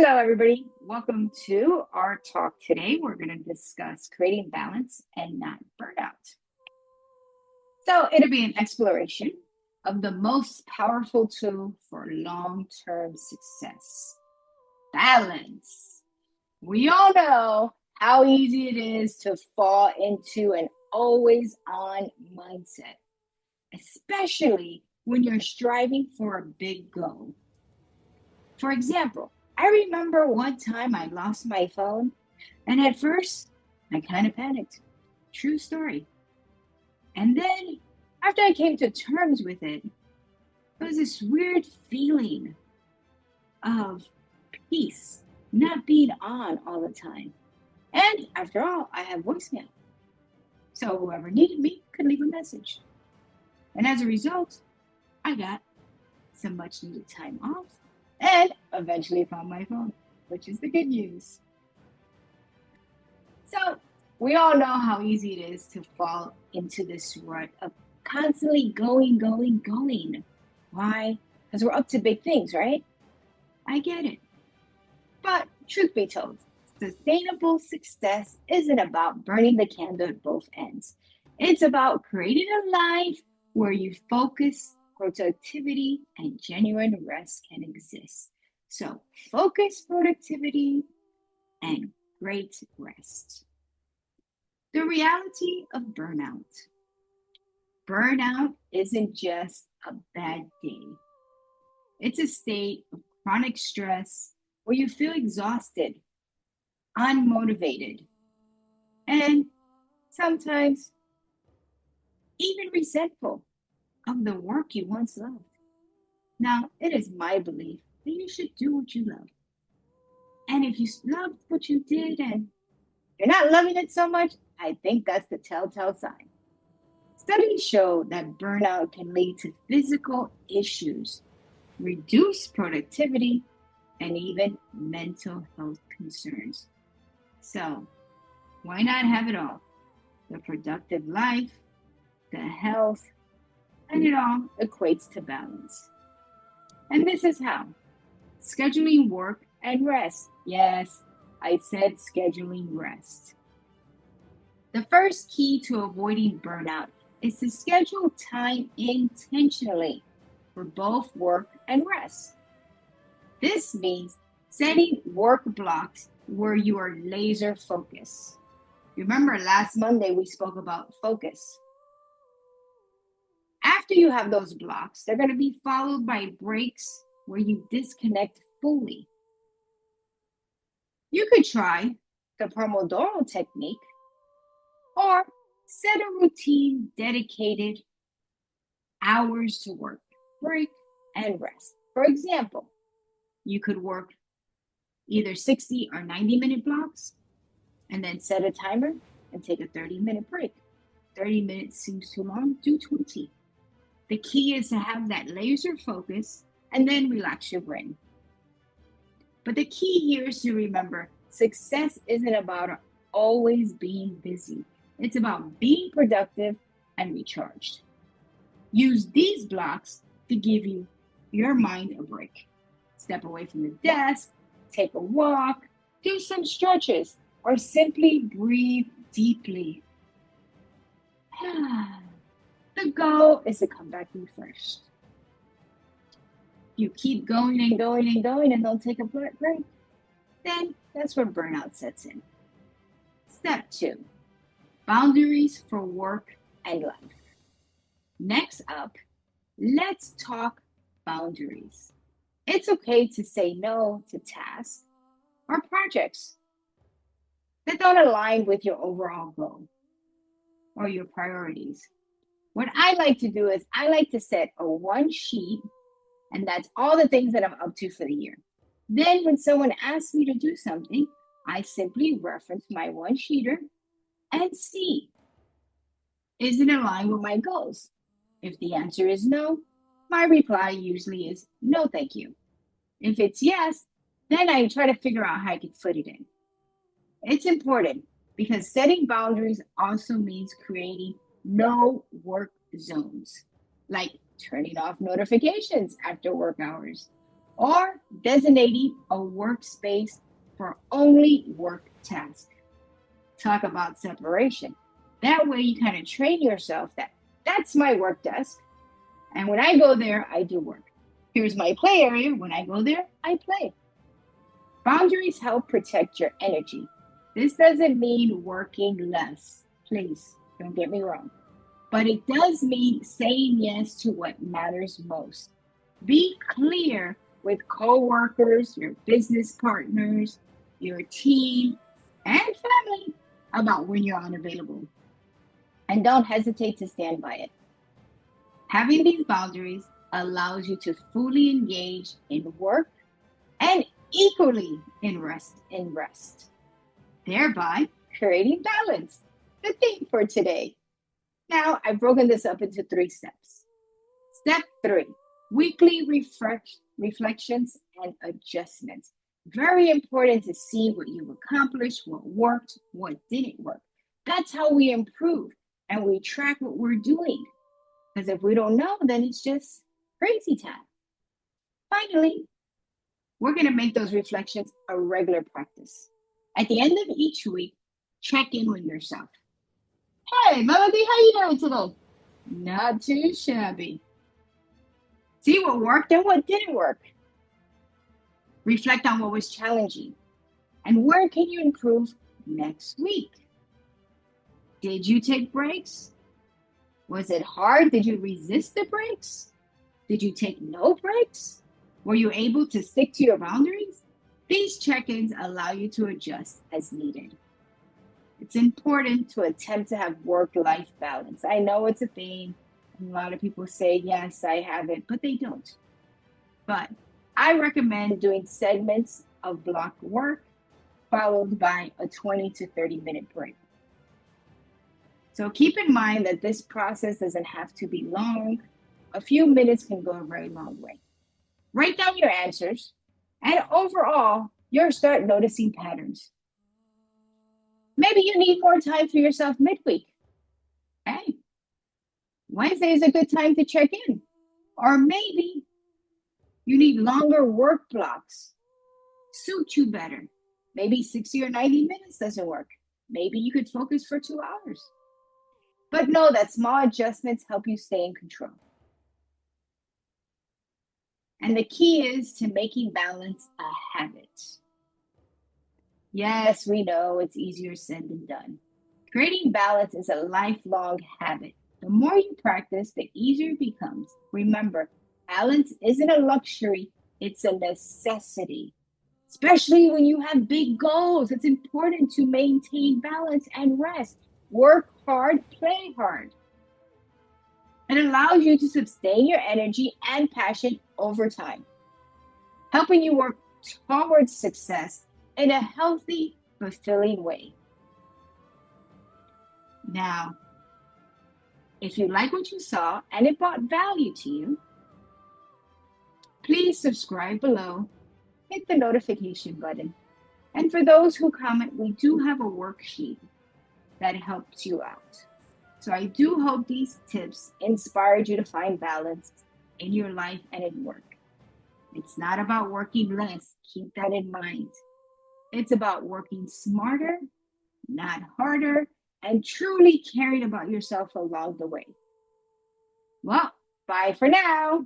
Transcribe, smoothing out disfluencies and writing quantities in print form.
Hello, everybody. Welcome to our talk today. We're going to discuss creating balance and not burnout. So, it'll be an exploration of the most powerful tool for long term success balance. We all know how easy it is to fall into an always on mindset, especially when you're striving for a big goal. For example, I remember one time I lost my phone, and at first I kind of panicked. True story. And then after I came to terms with it, there was this weird feeling of peace, not being on all the time. And after all, I have voicemail. So whoever needed me could leave a message. And as a result, I got some much needed time off and eventually found my phone, which is the good news. So we all know how easy it is to fall into this rut of constantly going. Why? Because we're up to big things, right? I get it. But truth be told, sustainable success isn't about burning the candle at both ends. It's about creating a life where you focus, productivity, and genuine rest can exist. So focus, productivity, and great rest. The reality of burnout. Burnout isn't just a bad day. It's a state of chronic stress where you feel exhausted, unmotivated, and sometimes even resentful of the work you once loved. Now, it is my belief that you should do what you love. And if you loved what you did and you're not loving it so much, I think that's the telltale sign. Studies show that burnout can lead to physical issues, reduced productivity, and even mental health concerns. So, why not have it all? The productive life, the health, and it all equates to balance. And this is how scheduling work and rest. Yes, I said scheduling rest. The first key to avoiding burnout is to schedule time intentionally for both work and rest. This means setting work blocks where you are laser focused. Remember last Monday we spoke about focus. After you have those blocks, they're going to be followed by breaks where you disconnect fully. You could try the Pomodoro technique or set a routine dedicated hours to work, break, and rest. For example, you could work either 60 or 90-minute blocks and then set a timer and take a 30-minute break. 30 minutes seems too long, do 20. The key is to have that laser focus and then relax your brain. But the key here is to remember success isn't about always being busy. It's about being productive and recharged. Use these blocks to give your mind a break. Step away from the desk, take a walk, do some stretches, or simply breathe deeply. The goal is to come back refreshed. You keep going and don't take a break, then that's where burnout sets in. Step 2, boundaries for work and life. Next up, let's talk boundaries. It's okay to say no to tasks or projects that don't align with your overall goal or your priorities. What I like to do is I like to set a one sheet, and that's all the things that I'm up to for the year. Then when someone asks me to do something, I simply reference my one sheeter and see, is it in line with my goals? If the answer is no, my reply usually is no, thank you. If it's yes, then I try to figure out how I can fit it in. It's important because setting boundaries also means creating no work zones, like turning off notifications after work hours or designating a workspace for only work tasks. Talk about separation. That way you kind of train yourself that that's my work desk. And when I go there, I do work. Here's my play area. When I go there, I play. Boundaries help protect your energy. This doesn't mean working less. Please don't get me wrong. But it does mean saying yes to what matters most. Be clear with coworkers, your business partners, your team, and family about when you're unavailable. And don't hesitate to stand by it. Having these boundaries allows you to fully engage in work and equally in rest, thereby creating balance. The theme for today. Now, I've broken this up into 3 steps. Step 3, weekly reflections and adjustments. Very important to see what you've accomplished, what worked, what didn't work. That's how we improve and we track what we're doing. Because if we don't know, then it's just crazy time. Finally, we're going to make those reflections a regular practice. At the end of each week, check in with yourself. Hey, Melody, how you doing today? Not too shabby. See what worked and what didn't work. Reflect on what was challenging. And where can you improve next week? Did you take breaks? Was it hard? Did you resist the breaks? Did you take no breaks? Were you able to stick to your boundaries? These check-ins allow you to adjust as needed. It's important to attempt to have work-life balance. I know it's a thing. A lot of people say, yes, I have it, but they don't. But I recommend doing segments of block work followed by a 20 to 30-minute break. So keep in mind that this process doesn't have to be long. A few minutes can go a very long way. Write down your answers, and overall, you'll start noticing patterns. Maybe you need more time for yourself midweek. Hey, Wednesday is a good time to check in. Or maybe you need longer work blocks, suit you better. Maybe 60 or 90 minutes doesn't work. Maybe you could focus for 2 hours. But know that small adjustments help you stay in control. And the key is to making balance a habit. Yes, we know it's easier said than done. Creating balance is a lifelong habit. The more you practice, the easier it becomes. Remember, balance isn't a luxury, it's a necessity. Especially when you have big goals, it's important to maintain balance and rest. Work hard, play hard. It allows you to sustain your energy and passion over time, helping you work towards success in a healthy, fulfilling way. Now, if you like what you saw and it brought value to you, please subscribe below, hit the notification button. And for those who comment, we do have a worksheet that helps you out. So I do hope these tips inspired you to find balance in your life and in work. It's not about working less, keep that in mind. It's about working smarter, not harder, and truly caring about yourself along the way. Well, bye for now.